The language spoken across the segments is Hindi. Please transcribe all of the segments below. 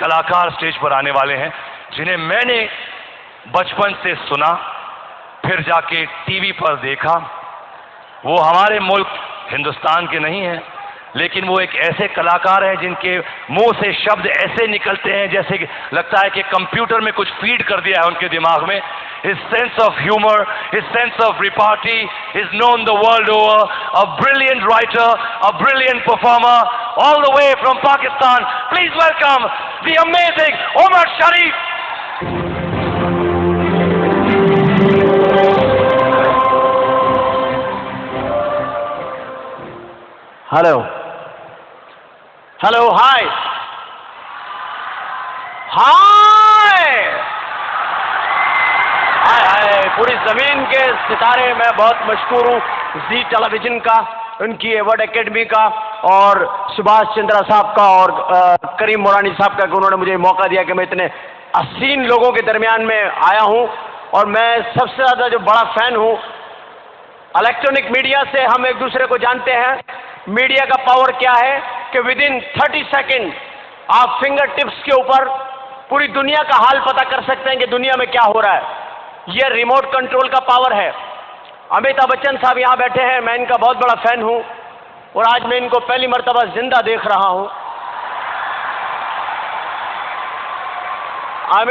कलाकार स्टेज पर आने वाले हैं जिन्हें मैंने बचपन से सुना, फिर जाके टीवी पर देखा। वो हमारे मुल्क हिंदुस्तान के नहीं हैं, लेकिन वो एक ऐसे कलाकार हैं जिनके मुंह से शब्द ऐसे निकलते हैं जैसे कि लगता है कि कंप्यूटर में कुछ फीड कर दिया है उनके दिमाग में। His sense of humor, his sense of repartee is known the world over. A brilliant writer, a brilliant performer, all the way from Pakistan. Please welcome the amazing Omar Sharif. Hello hello, hi hi hi hi. पूरी जमीन के सितारे, मैं बहुत मशहूर हूँ जी टेलीविजन का, उनकी अवार्ड एकेडमी का, और सुभाष चंद्रा साहब का, और करीम मोरानी साहब का, कि उन्होंने मुझे मौका दिया कि मैं इतने हसीन लोगों के दरमियान में आया हूँ। और मैं सबसे ज़्यादा जो बड़ा फैन हूँ, इलेक्ट्रॉनिक मीडिया से हम एक दूसरे को जानते हैं। मीडिया का पावर क्या है कि विद इन 30 सेकेंड आप फिंगर टिप्स के ऊपर पूरी दुनिया का हाल पता कर सकते हैं कि दुनिया में क्या हो रहा है। यह रिमोट कंट्रोल का पावर है। अमिताभ बच्चन साहब यहाँ बैठे हैं, मैं इनका बहुत बड़ा फैन हूँ, और आज मैं इनको पहली मर्तबा जिंदा देख रहा हूँ।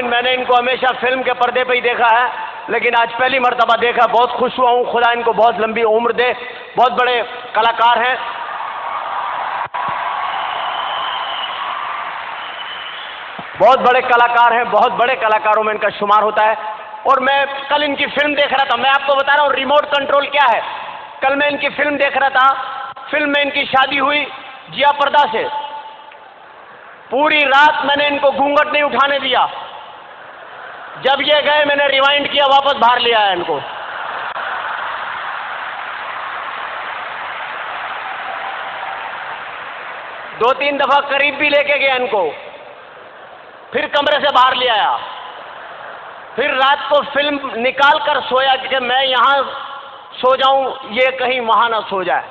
मैंने इनको हमेशा फिल्म के पर्दे पे ही देखा है, लेकिन आज पहली मर्तबा देखा। बहुत खुश हुआ हूँ, खुदा इनको बहुत लंबी उम्र दे। बहुत बड़े कलाकार हैं। बहुत बड़े कलाकार हैं, बहुत बड़े कलाकारों में इनका शुमार होता है। और मैं कल इनकी फिल्म देख रहा था। मैं आपको बता रहा हूँ रिमोट कंट्रोल क्या है। कल मैं इनकी फिल्म देख रहा था। फिल्म में इनकी शादी हुई जिया पर्दा से। पूरी रात मैंने इनको घूंघट नहीं उठाने दिया। जब ये गए मैंने रिवाइंड किया, वापस बाहर ले आया इनको। दो तीन दफा करीब भी लेके गया इनको, फिर कमरे से बाहर ले आया, फिर रात को फिल्म निकाल कर सोया कि मैं यहां सो जाऊं, ये कहीं वहां ना सो जाए।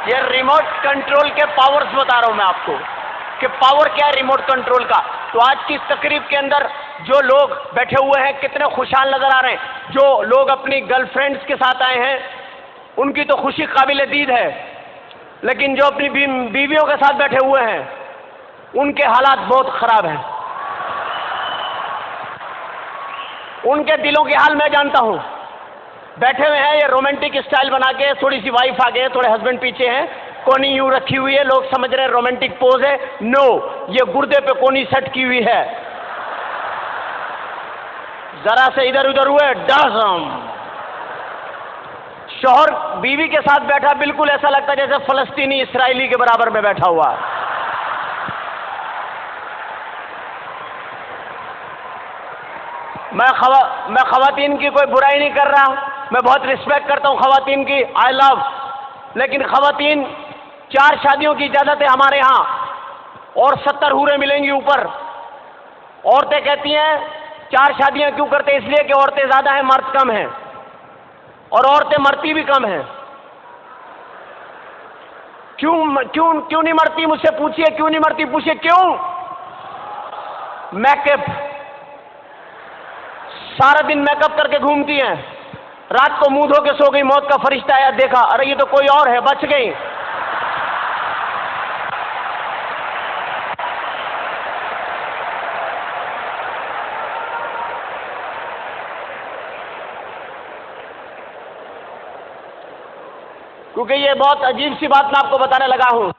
ये रिमोट कंट्रोल के पावर्स बता रहा हूं मैं आपको कि पावर क्या है रिमोट कंट्रोल का। तो आज की तकरीब के अंदर जो लोग बैठे हुए हैं कितने खुशहाल नजर आ रहे हैं। जो लोग अपनी गर्लफ्रेंड्स के साथ आए हैं उनकी तो खुशी काबिल दीद है, लेकिन जो अपनी बीवियों के साथ बैठे हुए हैं उनके हालात बहुत खराब हैं। उनके दिलों के हाल मैं जानता हूं। बैठे हुए हैं ये रोमांटिक स्टाइल बना के, थोड़ी सी वाइफ आगे, थोड़े हस्बैंड पीछे हैं, कोनी यूं रखी हुई है। लोग समझ रहे हैं रोमांटिक पोज है। नो, ये गुर्दे पे कोनी सेट की हुई है। जरा से इधर उधर हुए डसम। शौहर बीवी के साथ बैठा, बिल्कुल ऐसा लगता है जैसे फलस्तीनी इसराइली के बराबर में बैठा हुआ। मैं खवातीन की कोई बुराई नहीं कर रहा, मैं बहुत रिस्पेक्ट करता हूं खवातीन की, आई लव। लेकिन खवातीन 4 शादियों की इजाजत है हमारे यहाँ, और 70 हूरें मिलेंगी ऊपर। औरतें कहती हैं 4 शादियां क्यों करते, इसलिए कि औरतें ज्यादा हैं, मर्द कम हैं, और औरतें मरती भी कम हैं। क्यों नहीं मरती, मुझसे पूछिए क्यों नहीं मरती, पूछिए क्यों। मेकअप, सारा दिन मेकअप करके घूमती हैं, रात को मुंह धो के सो गई, मौत का फरिश्ता आया, देखा अरे ये तो कोई और है, बच गई। क्योंकि ये बहुत अजीब सी बात मैं आपको बताने लगा हूं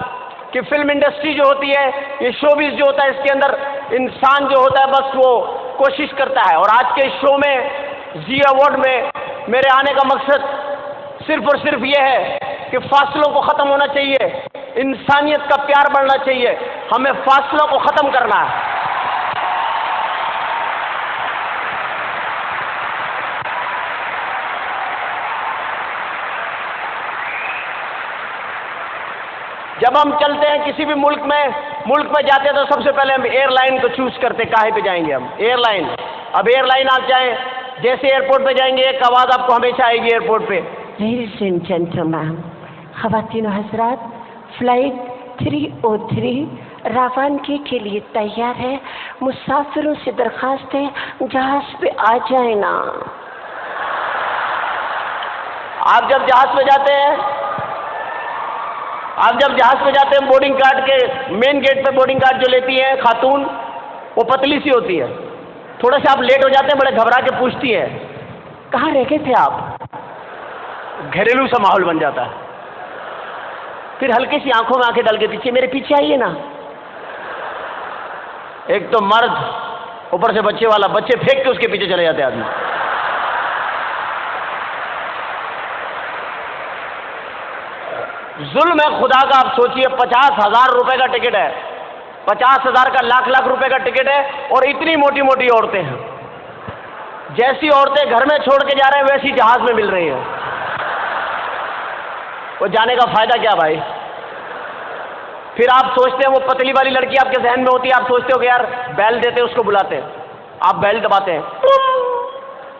कि फिल्म इंडस्ट्री जो होती है, ये शोबिज़ जो होता है, इसके अंदर इंसान जो होता है बस वो कोशिश करता है। और आज के इस शो में, जी अवार्ड में, मेरे आने का मकसद सिर्फ और सिर्फ ये है कि फासलों को ख़त्म होना चाहिए, इंसानियत का प्यार बढ़ना चाहिए, हमें फासलों को ख़त्म करना है। जब हम चलते हैं किसी भी मुल्क में जाते हैं तो सबसे पहले हम एयरलाइन को चूज करते, काहे पे जाएंगे हम, एयरलाइन। अब एयरलाइन आप जाएं, जैसे एयरपोर्ट पे जाएंगे एक आवाज़ आपको हमेशा आएगी एयरपोर्ट पे, लेडीज एंड जेंटलमैन, ख़वातीन हज़रात, फ्लाइट पथरी ओथरी रवानगी के लिए तैयार है। मुसाफिरों से दरखास्त है जहाज पे आ जाए ना। आप जब जहाज पे जाते हैं, बोर्डिंग कार्ड के मेन गेट पे बोर्डिंग कार्ड जो लेती है खातून, वो पतली सी होती है। थोड़ा सा आप लेट हो जाते हैं, बड़े घबरा के पूछती है कहाँ रह गए थे आप। घरेलू सा माहौल बन जाता है। फिर हल्की सी आंखों में आंखें डाल के पीछे, मेरे पीछे आइए ना। एक तो मर्द, ऊपर से बच्चे वाला, बच्चे फेंक के उसके पीछे चले जाते आदमी। जुल्म है खुदा का। आप सोचिए, 50,000 रुपए का टिकट है, 50,000 का लाख रुपए का टिकट है, और इतनी मोटी मोटी औरतें हैं। जैसी औरतें घर में छोड़ के जा रहे हैं वैसी जहाज में मिल रही हैं। वो जाने का फायदा क्या भाई। फिर आप सोचते हैं, वो पतली वाली लड़की आपके जहन में होती है, आप सोचते हो कि यार बैल देते, उसको बुलाते हैं, आप बैल दबाते हैं,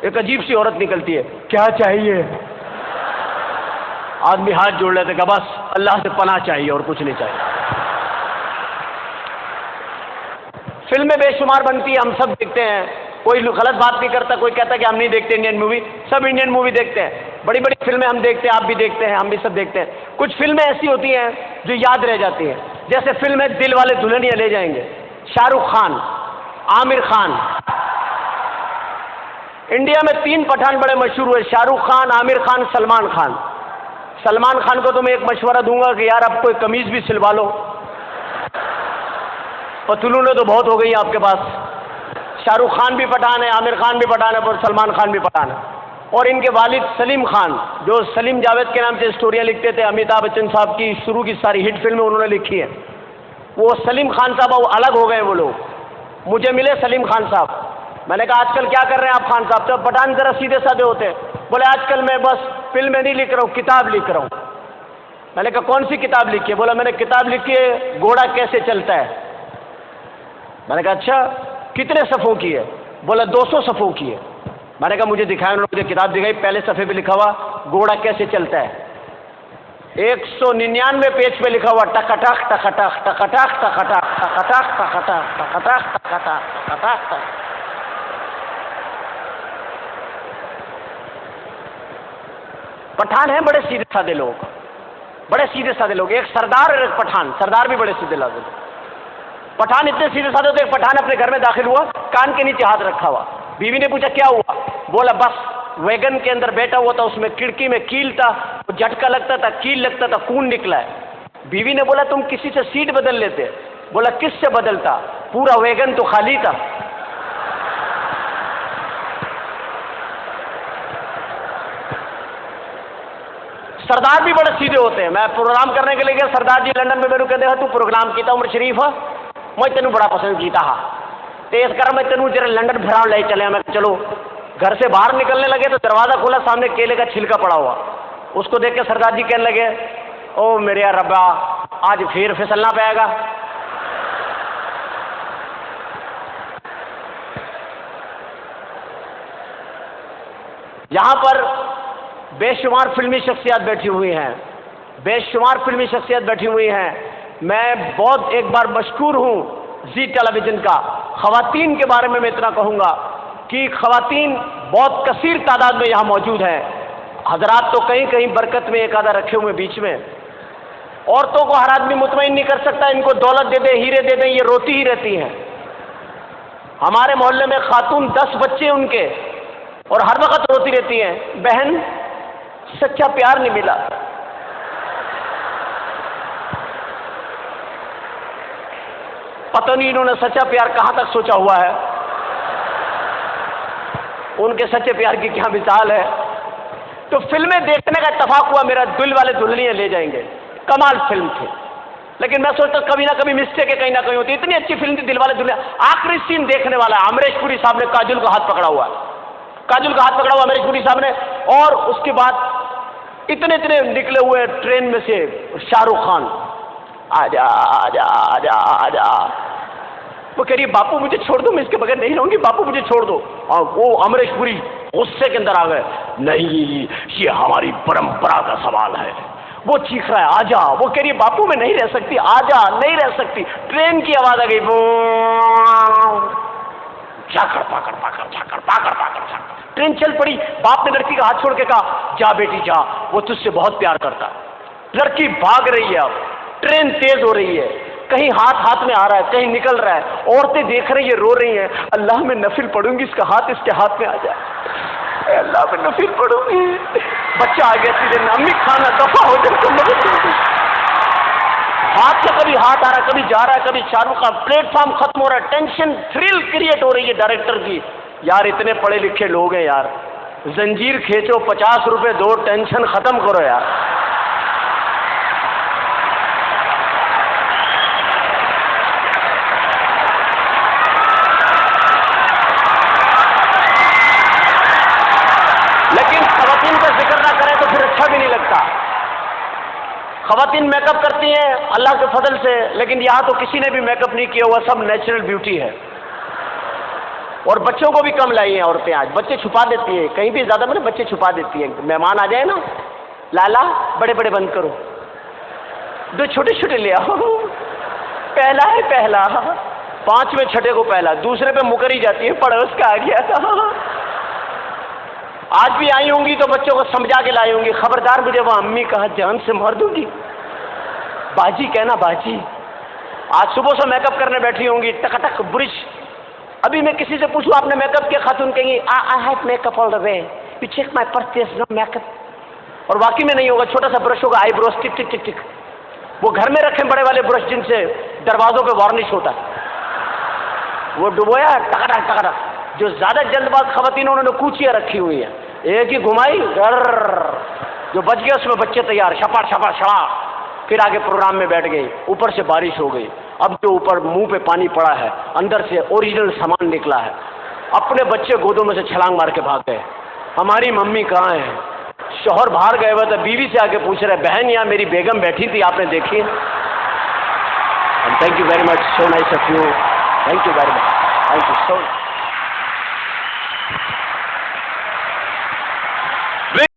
एक अजीब सी औरत निकलती है, क्या चाहिए। आदमी हाथ जोड़ लेते कि बस अल्लाह से पनाह चाहिए और कुछ नहीं चाहिए। फिल्में बेशुमार बनती है, हम सब देखते हैं। कोई गलत बात नहीं करता, कोई कहता कि हम नहीं देखते इंडियन मूवी। सब इंडियन मूवी देखते हैं, बड़ी बड़ी फिल्में हम देखते हैं, आप भी देखते हैं, हम भी सब देखते हैं। कुछ फिल्में ऐसी होती हैं जो याद रह जाती हैं, जैसे फिल्म है दिल वाले दुल्हनिया ले जाएंगे, शाहरुख खान, आमिर खान। इंडिया में 3 पठान बड़े मशहूर हुए, शाहरुख खान, आमिर खान, सलमान खान। सलमान खान को तो मैं एक मशवरा दूंगा कि यार आप कोई कमीज भी सिलवा लो, पतलूनें तो बहुत हो गई आपके पास। शाहरुख खान भी पठान है, आमिर खान भी पठान है, और सलमान खान भी पठान है। और इनके वालिद सलीम खान, जो सलीम जावेद के नाम से स्टोरियाँ लिखते थे, अमिताभ बच्चन साहब की शुरू की सारी हिट फिल्में उन्होंने लिखी हैं, वो सलीम खान साहब वो अलग हो गए। वो लोग मुझे मिले, सलीम खान साहब, मैंने कहा आजकल क्या कर रहे हैं आप खान साहब। तो पठान जरा सीधे साधे होते हैं, बोले आजकल मैं बस फिल्में नहीं लिख रहा हूँ, किताब लिख रहा हूँ। मैंने कहा कौन सी किताब लिखी है। बोला मैंने किताब लिखी है घोड़ा कैसे चलता है। मैंने कहा अच्छा, कितने सफ़ों की है। बोला 200 सफ़ों की है। मैंने कहा मुझे दिखाया। उन्होंने मुझे किताब दिखाई, पहले सफ़े पे लिखा हुआ घोड़ा कैसे चलता है, 199 पेज पे लिखा हुआ टकटक टकटक टकटक टकटक टकटक टकटक टकटक टकटक टकटक। पठान है बड़े सीधे साधे लोग, बड़े सीधे साधे लोग। एक सरदार और एक पठान, सरदार भी बड़े सीधे साधे। पठान इतने सीधे साधे थे, एक पठान अपने घर में दाखिल हुआ, कान के नीचे हाथ रखा हुआ। बीवी ने पूछा क्या हुआ। बोला बस वैगन के अंदर बैठा हुआ था, उसमें खिड़की में कील था, झटका लगता था, कील लगता था, खून निकला है। बीवी ने बोला तुम किसी से सीट बदल लेते। बोला किससे बदलता, पूरा वैगन तो खाली था। सरदार भी बड़े सीधे होते हैं। मैं प्रोग्राम करने के लिए गया, सरदार जी लंदन में मेरे को कहते तू प्रोग्राम किया उमर शरीफ, मैं तेन बड़ा पसंद किया हाँ, तो इस कारण मैं तेन जरा लंदन फिरा ले चले। मैं चलो, घर से बाहर निकलने लगे तो दरवाज़ा खोला, सामने केले का छिलका पड़ा हुआ। उसको देख के सरदार जी कहने लगे ओ मेरे यार रब्बा, आज फिर फिसलना पाएगा। यहाँ पर बेशुमार फिल्मी शख्सियत बैठी हुई हैं, बेशुमार फिल्मी शख्सियत बैठी हुई हैं। मैं बहुत एक बार मशकूर हूँ जी टेलीविज़न का। ख़वातीन के बारे में मैं इतना कहूँगा कि ख़वातीन बहुत कसीर तादाद में यहाँ मौजूद हैं। हजरात तो कहीं कहीं बरकत में एक आधा रखे हुए बीच में। औरतों को हर आदमी मुतमईन नहीं कर सकता, इनको दौलत दे दे, हीरे दे दें, ये रोती ही रहती हैं। हमारे मोहल्ले में खातून 10 बच्चे उनके, और हर वक्त रोती रहती हैं, बहन सच्चा प्यार नहीं मिला। पता नहीं इन्होंने सच्चा प्यार कहां तक सोचा हुआ है, उनके सच्चे प्यार की क्या मिसाल है। तो फिल्में देखने का इत्तेफाक हुआ मेरा, दिल वाले दुल्हनिया ले जाएंगे, कमाल फिल्म थी। लेकिन मैं सोचता कभी ना कभी मिस्टेक है, कहीं ना कहीं होती। इतनी अच्छी फिल्म थी दिल वाले दुल्हनिया। आखिरी सीन देखने वाला है, अमरीश पुरी साहब ने काजल का हाथ पकड़ा हुआ है, काजल का हाथ पकड़ा हुआ अमरीश पुरी साहब ने, और उसके बाद इतने इतने निकले हुए ट्रेन में से शाहरुख खान, आजा आजा आजा आजा। वो कह रही है बापू मुझे छोड़ दो, मैं इसके बगैर नहीं रहूंगी, बापू मुझे छोड़ दो। और वो अमरीश पुरी गुस्से के अंदर आ गए, नहीं ये हमारी परंपरा का सवाल है, वो चीख रहा है आजा, वो कह रही है बापू मैं नहीं रह सकती, आजा, नहीं रह सकती। ट्रेन की आवाज आ गई, झाकड़ पाकड़ पाकड़ झाकड़ पाकड़ पाकड़ झाकड़। ट्रेन चल पड़ी। बाप ने लड़की का हाथ छोड़ के कहा जा बेटी जा, वो तुझसे बहुत प्यार करता है। लड़की भाग रही है। अब ट्रेन तेज हो रही है, कहीं हाथ हाथ में आ रहा है, कहीं निकल रहा है। औरतें देख रही है, रो रही हैं, अल्लाह मैं नफिल पढ़ूंगी, इसका हाथ इसके हाथ में आ जाए, अल्लाह मैं नफिल पढ़ूंगी। बच्चा आ गया सीधे, अम्मी खाना दफा हो जाए। हाथ से कभी हाथ आ रहा है, कभी जा रहा है, कभी चारों का प्लेटफॉर्म खत्म हो रहा है। टेंशन, थ्रिल क्रिएट हो रही है डायरेक्टर की। यार इतने पढ़े लिखे लोग हैं यार, जंजीर खींचो, 50 रुपए दो, टेंशन खत्म करो यार। लेकिन खवातीन का जिक्र ना करें तो फिर अच्छा भी नहीं लगता। खवातीन मेकअप करती हैं अल्लाह के फजल से, लेकिन यहाँ तो किसी ने भी मेकअप नहीं किया हुआ, सब नेचुरल ब्यूटी है। और बच्चों को भी कम लाई हैं औरतें आज, बच्चे छुपा देती हैं, कहीं भी ज्यादा मैंने बच्चे छुपा देती हैं। मेहमान आ जाए ना, लाला बड़े बड़े बंद करो, दो छोटे छोटे ले आओ, पहला है पहला, 5वें छठे को पहला, दूसरे पे मुकर ही जाती है, पड़ोस का आ गया था। आज भी आई होंगी तो बच्चों को समझा के लाई होंगी, खबरदार मुझे वो अम्मी कहा जान से मार दूंगी, बाजी कहना बाजी। आज सुबह से मेकअप करने बैठी होंगी, टकटक ब्रिज। अभी मैं किसी से पूछूं आपने मेकअप किया, खातून कहेंगी I have makeup all the way, you check my purchase no makeup. और वाकई में नहीं होगा, छोटा सा ब्रश होगा, आईब्रोज टिक टिक टिक टिक। वो घर में रखे बड़े वाले ब्रश जिनसे दरवाजों पे वार्निश होता है, वो डुबोया टकटक टकटक। जो ज्यादा जल्दबाज खवातीन उन्होंने कूचियां रखी हुई है, एक ही घुमाई घर, जो बच गया उसमें बच्चे तैयार, छपा छपा छड़ा, फिर आगे प्रोग्राम में बैठ गई। ऊपर से बारिश हो गई, अब जो ऊपर मुंह पे पानी पड़ा है, अंदर से ओरिजिनल सामान निकला है। अपने बच्चे गोदों में से छलांग मार के भाग गए। हमारी मम्मी कहाँ है? शौहर बाहर गए हुए, तो बीवी से आके पूछ रहे बहन यहाँ मेरी बेगम बैठी थी, आपने देखी? Thank you very much, so nice of you, thank you very much, thank you so much.